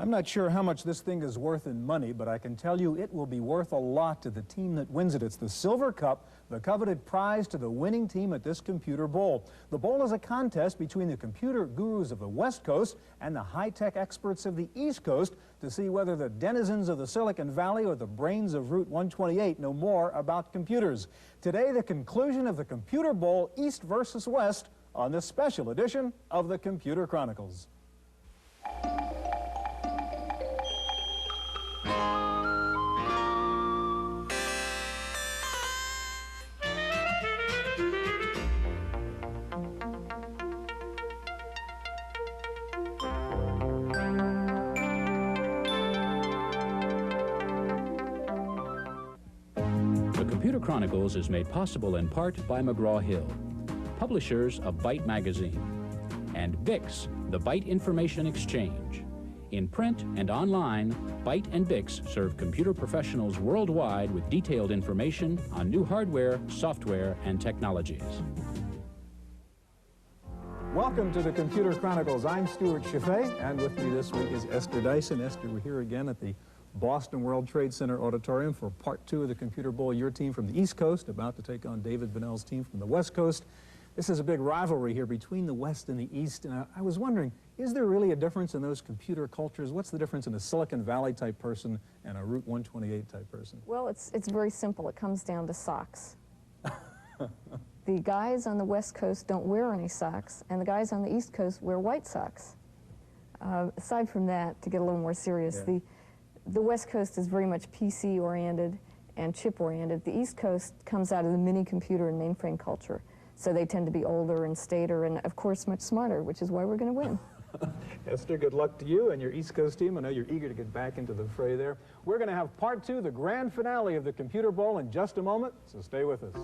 I'm not sure how much this thing is worth in money, but I can tell you it will be worth a lot to the team that wins it. It's the Silver Cup, the coveted prize to the winning team at this Computer Bowl. The Bowl is a contest between the computer gurus of the West Coast and the high-tech experts of the East Coast to see whether the denizens of the Silicon Valley or the brains of Route 128 know more about computers. Today, the conclusion of the Computer Bowl, East versus West, on this special edition of the Computer Chronicles. Computer Chronicles is made possible in part by McGraw-Hill, publishers of Byte Magazine, and BIX, the Byte Information Exchange. In print and online, Byte and BIX serve computer professionals worldwide with detailed information on new hardware, software, and technologies. Welcome to the Computer Chronicles. I'm Stewart Cheifet, and with me this week is Esther Dyson. Esther, we're here again at the Boston World Trade Center Auditorium for part 2 of the Computer Bowl. Your team from the East Coast about to take on David Bunnell's team from the West Coast. This is a big rivalry here between the West and the East, and I was wondering, is there really a difference in those computer cultures? What's the difference in a Silicon Valley type person and a Route 128 type person? Well, it's very simple. It comes down to socks. The guys on the West Coast don't wear any socks, and the guys on the East Coast wear white socks. Aside from that, to get a little more serious, yeah. The West Coast is very much PC-oriented and chip-oriented. The East Coast comes out of the mini-computer and mainframe culture, so they tend to be older and staider and, of course, much smarter, which is why we're going to win. Esther, good luck to you and your East Coast team. I know you're eager to get back into the fray there. We're going to have part 2, the grand finale of the Computer Bowl, in just a moment, so stay with us.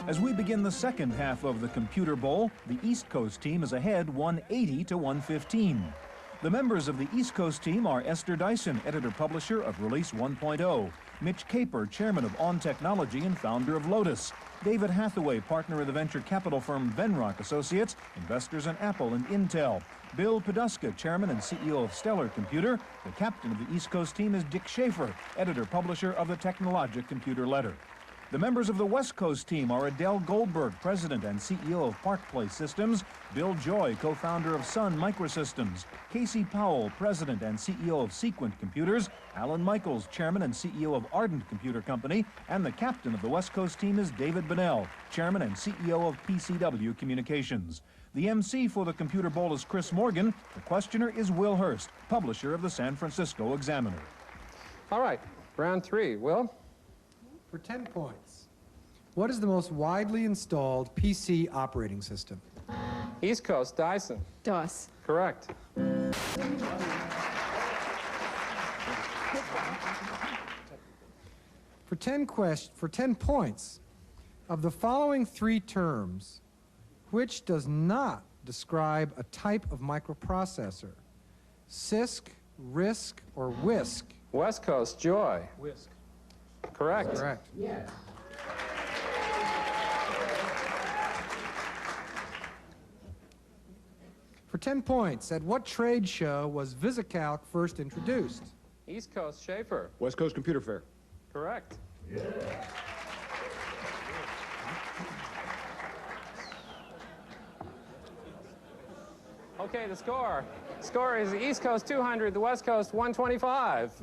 As we begin the second half of the Computer Bowl, the East Coast team is ahead 180 to 115. The members of the East Coast team are Esther Dyson, editor-publisher of Release 1.0, Mitch Caper, chairman of On Technology and founder of Lotus, David Hathaway, partner of the venture capital firm Venrock Associates, investors in Apple and Intel, Bill Poduska, chairman and CEO of Stellar Computer. The captain of the East Coast team is Dick Schaefer, editor-publisher of the Technologic Computer Letter. The members of the West Coast team are Adele Goldberg, president and CEO of Park Place Systems, Bill Joy, co-founder of Sun Microsystems, Casey Powell, president and CEO of Sequent Computers, Alan Michaels, chairman and CEO of Ardent Computer Company, and the captain of the West Coast team is David Bunnell, chairman and CEO of PCW Communications. The MC for the Computer Bowl is Chris Morgan. The questioner is Will Hurst, publisher of the San Francisco Examiner. All right, round 3. Will? For 10 points, what is the most widely installed PC operating system? East Coast, Dyson. DOS. Correct. For 10 points, of the following 3 terms, which does not describe a type of microprocessor? CISC, RISC, or WISC? West Coast, Joy. Whisk. Correct. Correct. Yes. For 10 points, at what trade show was VisiCalc first introduced? East Coast, Schaefer. West Coast Computer Fair. Correct. Okay, the score. Score is the East Coast 200, the West Coast 125.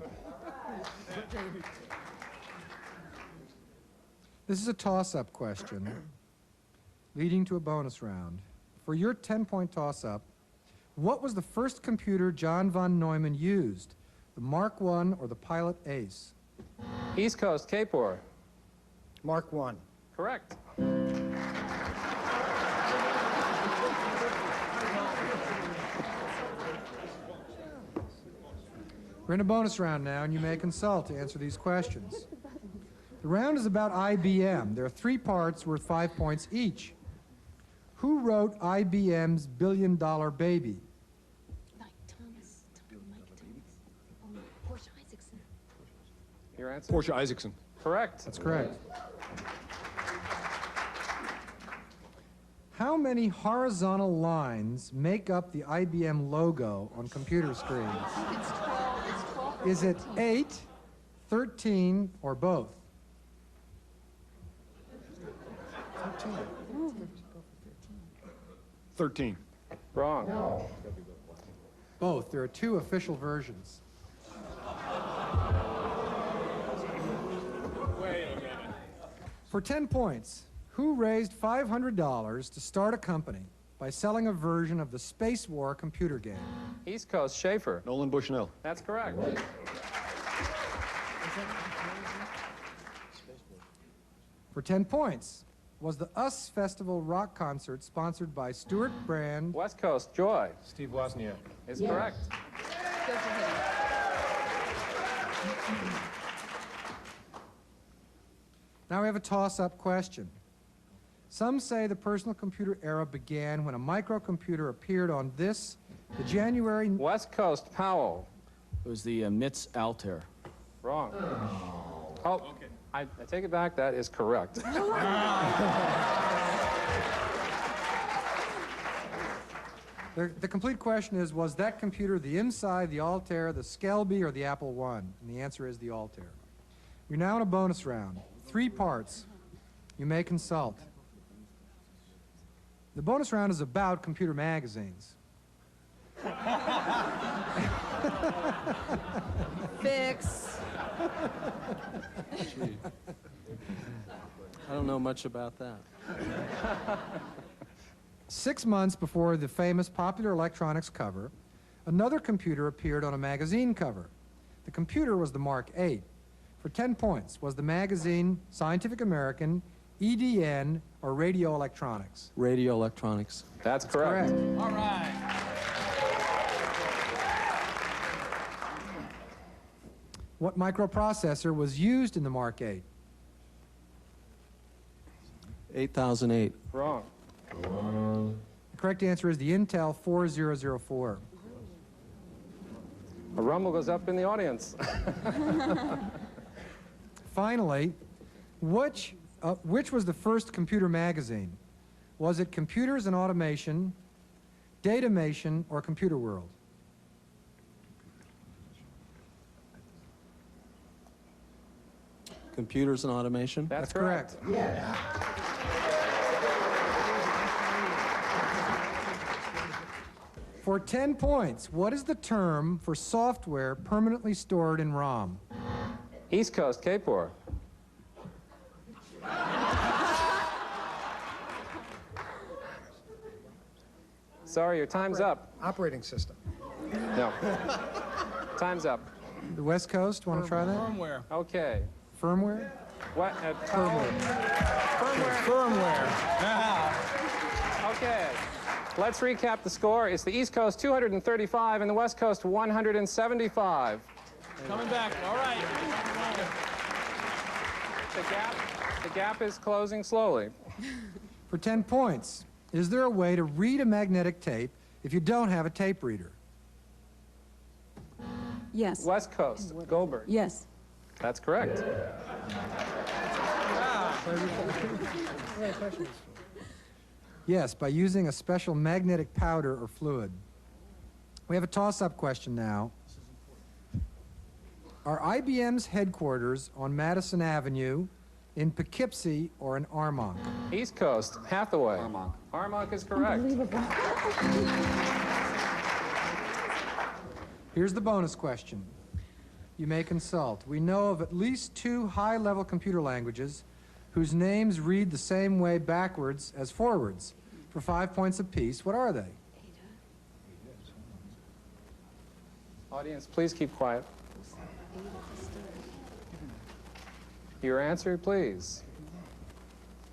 This is a toss-up question, leading to a bonus round. For your 10-point toss-up, what was the first computer John von Neumann used, the Mark I or the Pilot Ace? East Coast, Capor. Mark 1. Correct. We're in a bonus round now, and you may consult to answer these questions. The round is about IBM. There are 3 parts worth 5 points each. Who wrote IBM's Billion Dollar Baby? Your answer? Portia Isaacson. Correct. That's correct. How many horizontal lines make up the IBM logo on computer screens? It's 12 or Is it 13. 8, 13, or both? 13. Wrong. Both. There are two official versions. For 10 points, who raised $500 to start a company by selling a version of the Space War computer game? East Coast, Schaefer. Nolan Bushnell. That's correct. For 10 points, was the US Festival rock concert sponsored by Stewart Brand? West Coast, Joy. Steve Wozniak. Is correct. Good for him. Now we have a toss-up question. Some say the personal computer era began when a microcomputer appeared on this, the January... West Coast, Powell. It was the MITS Altair. Wrong. Oh, okay. I take it back. That is correct. The complete question is, was that computer the Inside, the Altair, the Skelby, or the Apple I? And the answer is the Altair. You're now in a bonus round. 3 parts. You may consult. The bonus round is about computer magazines. Fix. I don't know much about that. 6 months before the famous Popular Electronics cover, another computer appeared on a magazine cover. The computer was the Mark VIII. For 10 points, was the magazine Scientific American, EDN, or Radio Electronics? Radio electronics. That's correct. All right. What microprocessor was used in the Mark VIII? 8008. Wrong. The correct answer is the Intel 4004. A rumble goes up in the audience. Finally, which was the first computer magazine? Was it Computers and Automation, Datamation, or Computer World? Computers and automation. That's correct. For 10 points, what is the term for software permanently stored in ROM? East Coast, Kapor. Sorry, your time's up. Operating system. No. Time's up. The West Coast, want to try that? Firmware. Okay. Firmware? What? Firmware. Firmware. Okay. Let's recap the score. It's the East Coast 235 and the West Coast 175. Coming back. All right. The gap is closing slowly. For 10 points, is there a way to read a magnetic tape if you don't have a tape reader? Yes. West Coast, Goldberg. Yes. That's correct. Yes, by using a special magnetic powder or fluid. We have a toss-up question now. Are IBM's headquarters on Madison Avenue, in Poughkeepsie, or in Armonk? East Coast, Hathaway. Armonk. Armonk is correct. Here's the bonus question. You may consult. We know of at least 2 high-level computer languages whose names read the same way backwards as forwards. For 5 points apiece, what are they? Audience, please keep quiet. Your answer, please.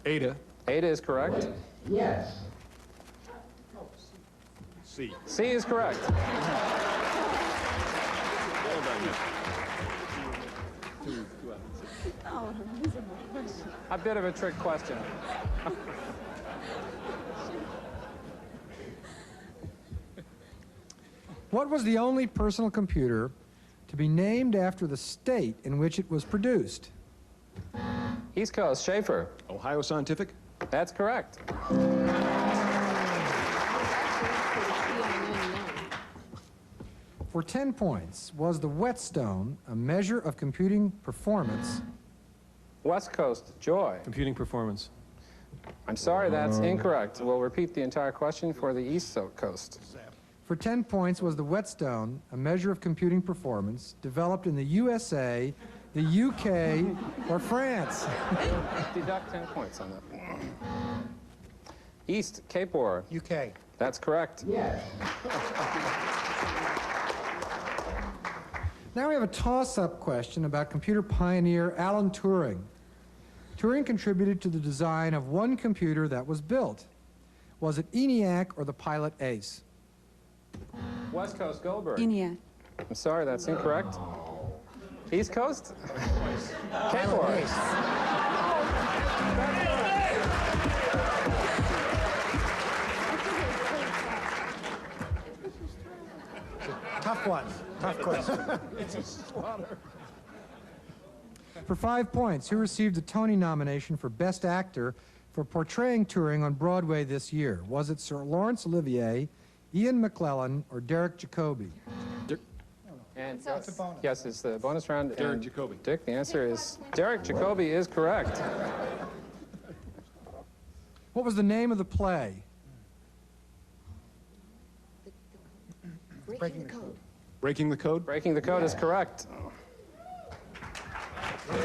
Ada. Ada is correct. Yes. C. C is correct. A bit of a trick question. What was the only personal computer to be named after the state in which it was produced? East Coast, Schaefer. Ohio Scientific. That's correct. For 10 points, was the whetstone a measure of computing performance? West Coast, Joy. Computing performance. I'm sorry, that's incorrect. We'll repeat the entire question for the East Coast. For 10 points, was the whetstone a measure of computing performance developed in the USA, the UK, or France? Deduct 10 points on that. East, Cape War. UK. That's correct. Now we have a toss-up question about computer pioneer Alan Turing. Turing contributed to the design of one computer that was built. Was it ENIAC or the Pilot Ace? West Coast, Goldberg. ENIAC. I'm sorry, that's incorrect. East Coast? Cape War. Tough one. Tough question. For 5 points, who received a Tony nomination for Best Actor for portraying Turing on Broadway this year? Was it Sir Laurence Olivier, Ian McClellan, or Derek Jacobi? And It's a bonus. yes, it's the bonus round. Derek and Jacobi. Dick, the answer is Derek Jacobi is correct. What was the name of the play? Breaking the code. Breaking the code. Breaking the Code is correct. Okay,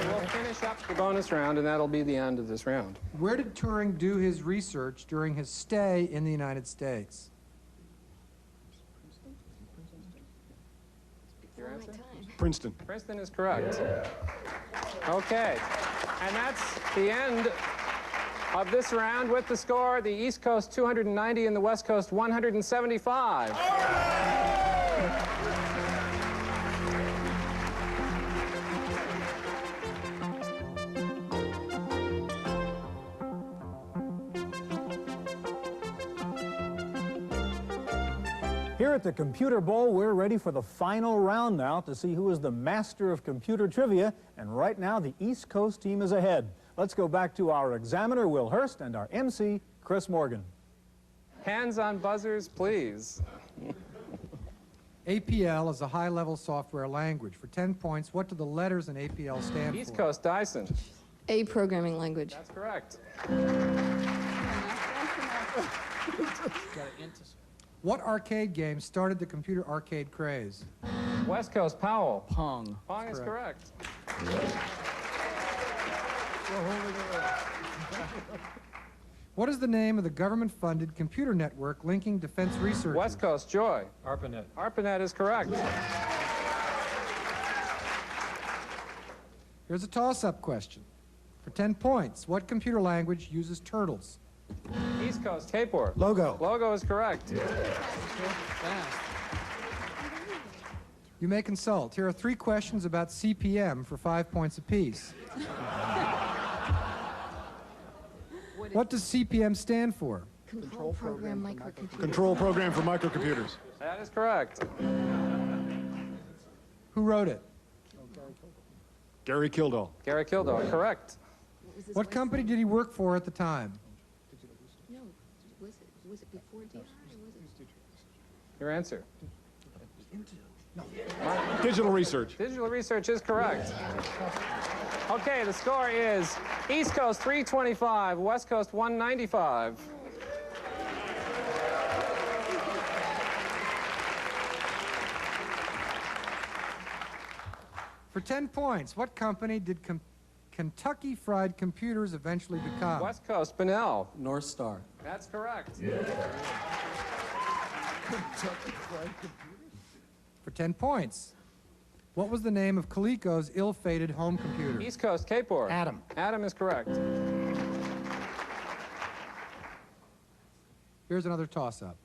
we'll finish up the bonus round, and that'll be the end of this round. Where did Turing do his research during his stay in the United States? Your answer? Princeton. Princeton is correct. Okay, and that's the end of this round with the score, the East Coast 290 and the West Coast 175. Here at the Computer Bowl, we're ready for the final round now to see who is the master of computer trivia, and right now the East Coast team is ahead. Let's go back to our examiner, Will Hurst, and our MC, Chris Morgan. Hands on buzzers, please. APL is a high-level software language. For 10 points, what do the letters in APL stand East for? Coast, Dyson. A programming language. That's correct. What arcade game started the computer arcade craze? West Coast, Powell. Pong. Pong is correct. What is the name of the government-funded computer network linking defense researchers? West Coast, Joy. ARPANET. ARPANET is correct. Here's a toss-up question. For 10 points, what computer language uses turtles? East Coast, Cape War. Logo. Logo is correct. You may consult. Here are 3 questions about CPM for 5 points apiece. What does CPM stand for? Control program microcomputer. Control program for microcomputers. That is correct. Who wrote it? Gary Kildall. Gary Kildall, correct. What company did he work for at the time? No, was it before DR or was it? Your answer. Digital research. Digital research is correct. Okay, the score is East Coast 325, West Coast 195. For 10 points, what company did Kentucky Fried Computers eventually become? West Coast, Benell. North Star. That's correct. For 10 points, what was the name of Coleco's ill-fated home computer? East Coast, Cape War. Adam. Adam is correct. Here's another toss-up.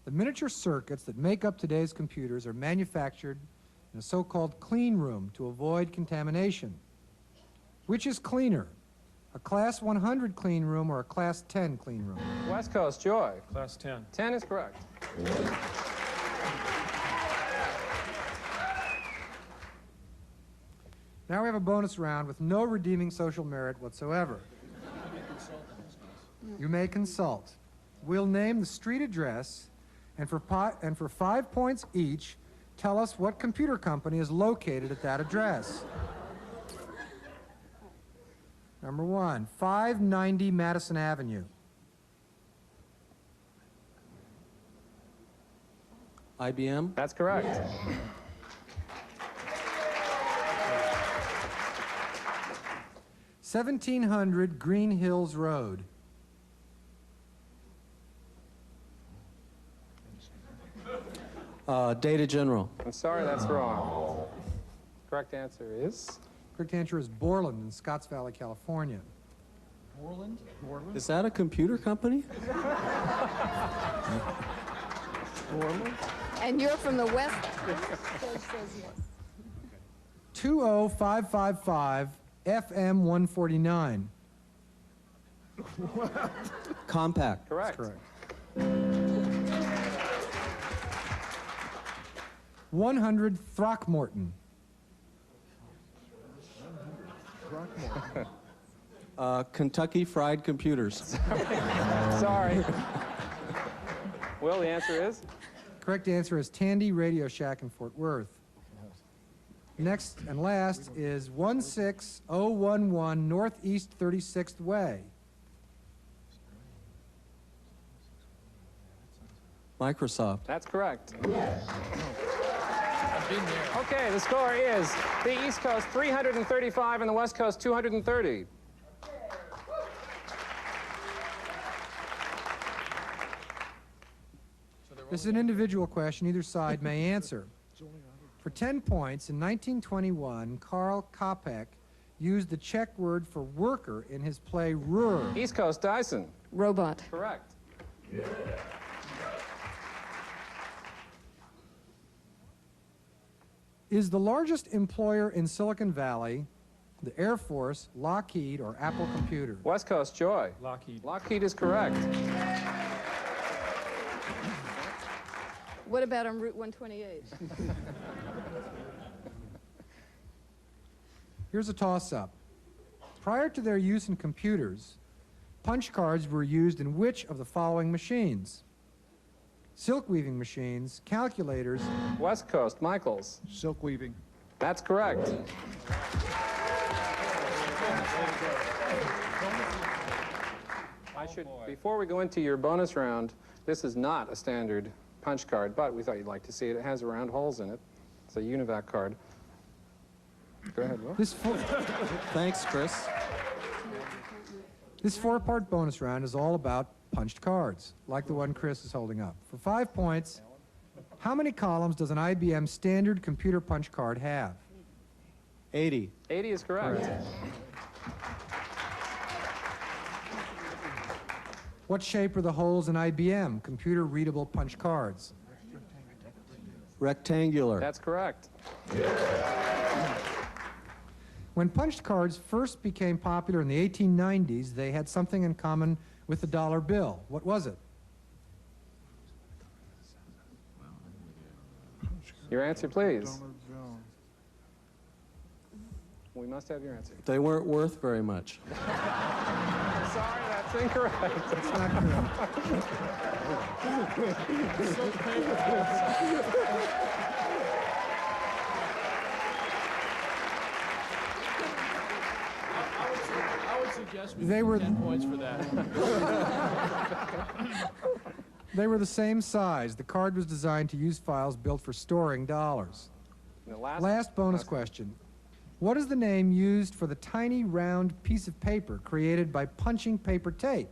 The miniature circuits that make up today's computers are manufactured in a so-called clean room to avoid contamination. Which is cleaner, a Class 100 clean room or a Class 10 clean room? West Coast, Joy. Class 10. 10 is correct. Now we have a bonus round with no redeeming social merit whatsoever. You may consult. We'll name the street address, and for 5 points each, tell us what computer company is located at that address. Number 1, 590 Madison Avenue. IBM? That's correct. 1700 Green Hills Road. Data General. I'm sorry, that's wrong. Correct answer is? Correct answer is Borland in Scotts Valley, California. Borland? Is that a computer company? Borland? And you're from the West. 20555 FM 149. Compact. Correct. Correct. 100 Throckmorton. Kentucky Fried Computers. Sorry. Will, the answer is? Correct answer is Tandy Radio Shack in Fort Worth. Next and last is 16011 Northeast 36th Way. Microsoft. That's correct. Okay, the score is the East Coast 335 and the West Coast 230. This is an individual question. Either side may answer. For 10 points, in 1921, Karl Kopek used the Czech word for worker in his play Ruhr. East Coast Dyson. Robot. Correct. Is the largest employer in Silicon Valley the Air Force, Lockheed, or Apple Computer? West Coast Joy. Lockheed. Lockheed is correct. What about on Route 128? Here's a toss-up. Prior to their use in computers, punch cards were used in which of the following machines? Silk weaving machines, calculators. West Coast Michaels. Silk weaving. That's correct. Before we go into your bonus round, this is not a standard punch card, but we thought you'd like to see it. It has round holes in it. It's a UNIVAC card. Go ahead, Will. Thanks, Chris. This four-part bonus round is all about punched cards, like the one Chris is holding up. For 5 points, how many columns does an IBM standard computer punch card have? 80. 80 is correct. What shape are the holes in IBM computer readable punch cards? Rectangular. That's correct. When punched cards first became popular in the 1890s, they had something in common with the dollar bill. What was it? Your answer, please. We must have your answer. They weren't worth very much. Sorry, that's incorrect. That's not I would suggest we They were 10 points for that. They were the same size. The card was designed to use files built for storing dollars. The Last bonus question. What is the name used for the tiny round piece of paper created by punching paper tape?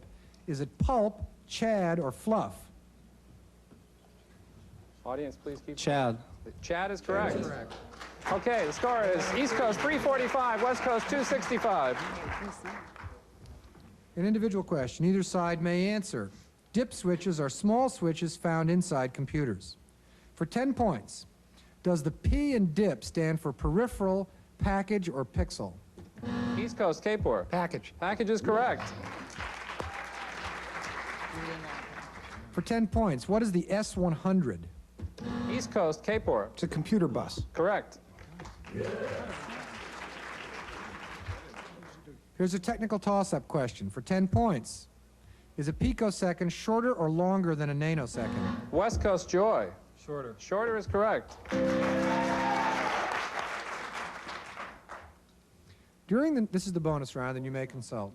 Is it pulp, Chad, or fluff? Audience, please keep. Chad. Chad is correct. Okay, the score is East Coast 345, West Coast 265. An individual question. Either side may answer. Dip switches are small switches found inside computers. For 10 points, does the P in dip stand for peripheral, package, or pixel? East Coast Kapor. Package. Package is correct. For 10 points, what is the S100? East Coast Kapor. It's a computer bus. Correct. Here's a technical toss-up question for 10 points. Is a picosecond shorter or longer than a nanosecond? West Coast Joy. Shorter. Shorter is correct. This is the bonus round, and you may consult.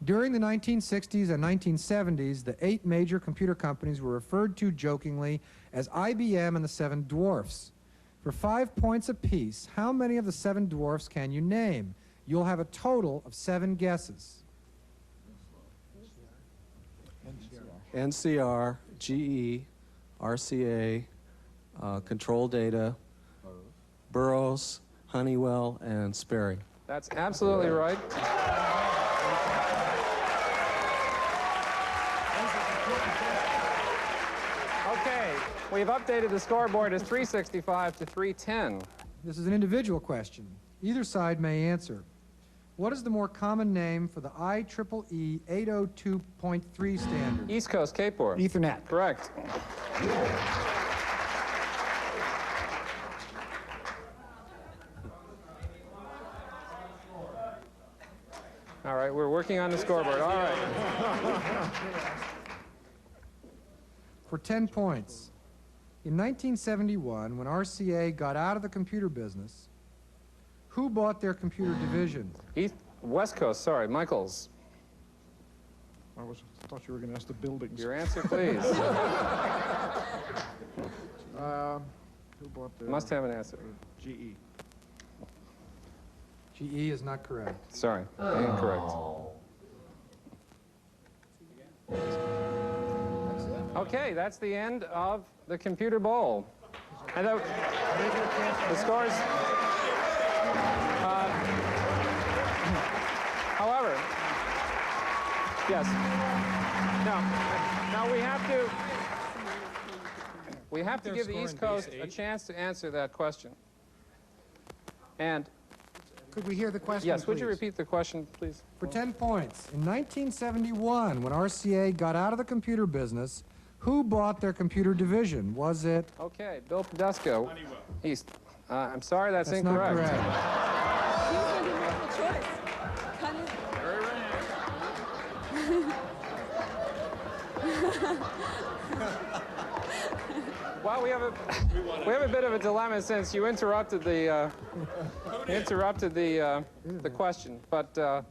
During the 1960s and 1970s, the 8 major computer companies were referred to jokingly as IBM and the 7 Dwarfs. For 5 points apiece, how many of the 7 Dwarfs can you name? You'll have a total of 7 guesses. NCR, GE, RCA, Control Data, Burroughs, Honeywell, and Sperry. That's absolutely right. Okay, we've updated the scoreboard as 365 to 310. This is an individual question. Either side may answer. What is the more common name for the IEEE 802.3 standard? East Coast Cape Board. Ethernet. Correct. All right, we're working on the scoreboard. All right. For 10 points. In 1971, when RCA got out of the computer business, who bought their computer division? West Coast, sorry, Michaels. I thought you were going to ask the buildings. Your answer, please. Who bought the... Must have an answer. GE. GE is not correct. Sorry, incorrect. Okay, that's the end of the Computer Bowl. And the scores... however, yes. Now we have to give the East Coast a chance to answer that question. And Could we hear the question, yes, would please? you repeat the question, please? For 10 points. In 1971, when RCA got out of the computer business, who bought their computer division? Was it... Okay, Bill Podesco. East. I'm sorry, that's incorrect. Not correct. Well, we have a bit of a dilemma since you interrupted the the question, but The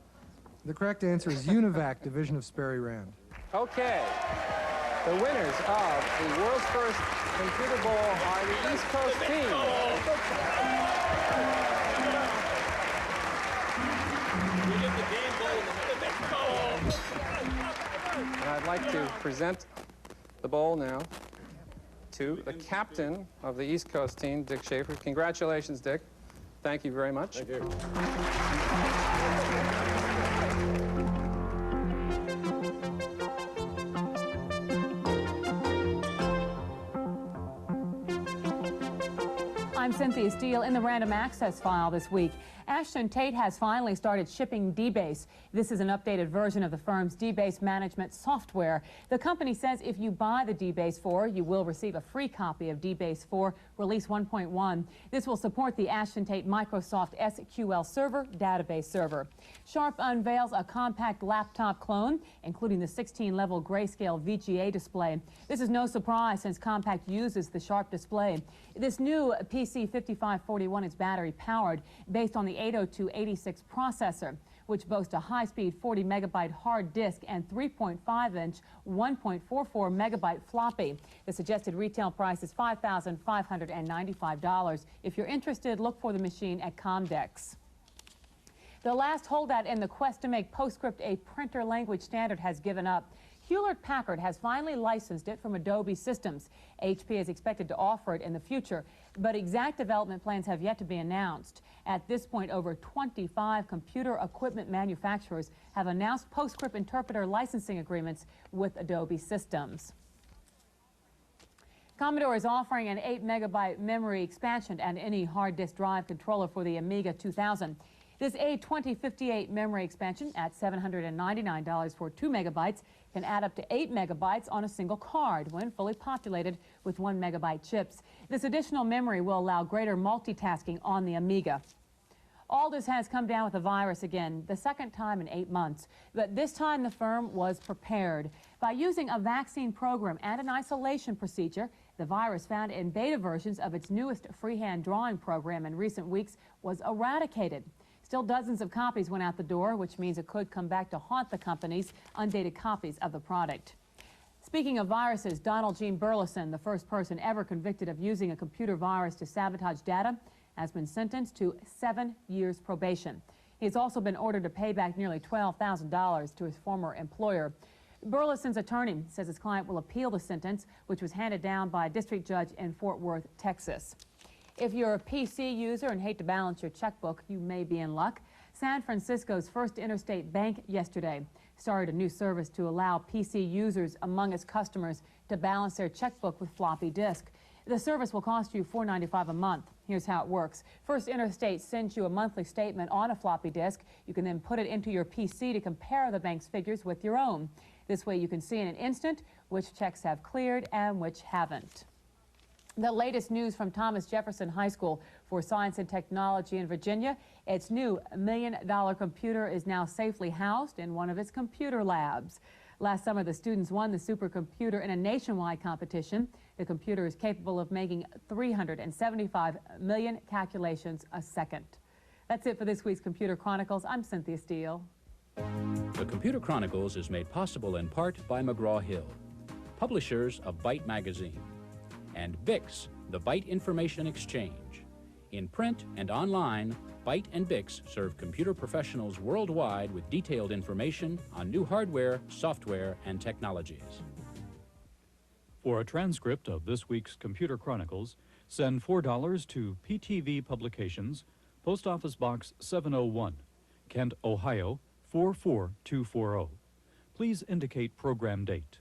correct answer is UNIVAC, division of Sperry Rand. okay. The winners of the world's first Computer Bowl are the East Coast team. And I'd like to present the bowl now to the captain of the East Coast team, Dick Cheifet. Congratulations, Dick. Thank you very much. Thank you. I'm Cynthia Steele. In the random access file this week, Ashton Tate has finally started shipping DBase. This is an updated version of the firm's DBase management software. The company says if you buy the DBase 4, you will receive a free copy of DBase 4 Release 1.1. This will support the Ashton Tate Microsoft SQL Server database server. Sharp unveils a compact laptop clone, including the 16-level grayscale VGA display. This is no surprise since Compact uses the Sharp display. This new PC 5541 is battery-powered, based on the 802.86 processor, which boasts a high-speed 40-megabyte hard disk and 3.5-inch 1.44 megabyte floppy. The suggested retail price is $5,595. If you're interested, look for the machine at Comdex. The last holdout in the quest to make PostScript a printer language standard has given up. Hewlett-Packard has finally licensed it from Adobe Systems. HP is expected to offer it in the future, but exact development plans have yet to be announced. At this point, over 25 computer equipment manufacturers have announced PostScript interpreter licensing agreements with Adobe Systems. Commodore is offering an 8-megabyte memory expansion and any hard disk drive controller for the Amiga 2000. This A2058 memory expansion at $799 for 2 megabytes can add up to 8 megabytes on a single card when fully populated with 1 megabyte chips. This additional memory will allow greater multitasking on the Amiga. Aldous has come down with a virus again, the second time in 8 months. But this time the firm was prepared. By using a vaccine program and an isolation procedure, the virus found in beta versions of its newest freehand drawing program in recent weeks was eradicated. Still, dozens of copies went out the door, which means it could come back to haunt the company's undated copies of the product. Speaking of viruses, Donald Gene Burleson, the first person ever convicted of using a computer virus to sabotage data, has been sentenced to 7 years probation. He has also been ordered to pay back nearly $12,000 to his former employer. Burleson's attorney says his client will appeal the sentence, which was handed down by a district judge in Fort Worth, Texas. If you're a PC user and hate to balance your checkbook, you may be in luck. San Francisco's First Interstate Bank yesterday started a new service to allow PC users among its customers to balance their checkbook with floppy disk. The service will cost you $4.95 a month. Here's how it works. First Interstate sends you a monthly statement on a floppy disk. You can then put it into your PC to compare the bank's figures with your own. This way you can see in an instant which checks have cleared and which haven't. The latest news from Thomas Jefferson High School for Science and Technology in Virginia. Its new $1 million computer is now safely housed in one of its computer labs. Last summer, the students won the supercomputer in a nationwide competition. The computer is capable of making 375 million calculations a second. That's it for this week's Computer Chronicles. I'm Cynthia Steele. The Computer Chronicles is made possible in part by McGraw-Hill, publishers of Byte magazine, and VIX, the Byte Information Exchange. In print and online, Byte and VIX serve computer professionals worldwide with detailed information on new hardware, software, and technologies. For a transcript of this week's Computer Chronicles, send $4 to PTV Publications, Post Office Box 701, Kent, Ohio 44240. Please indicate program date.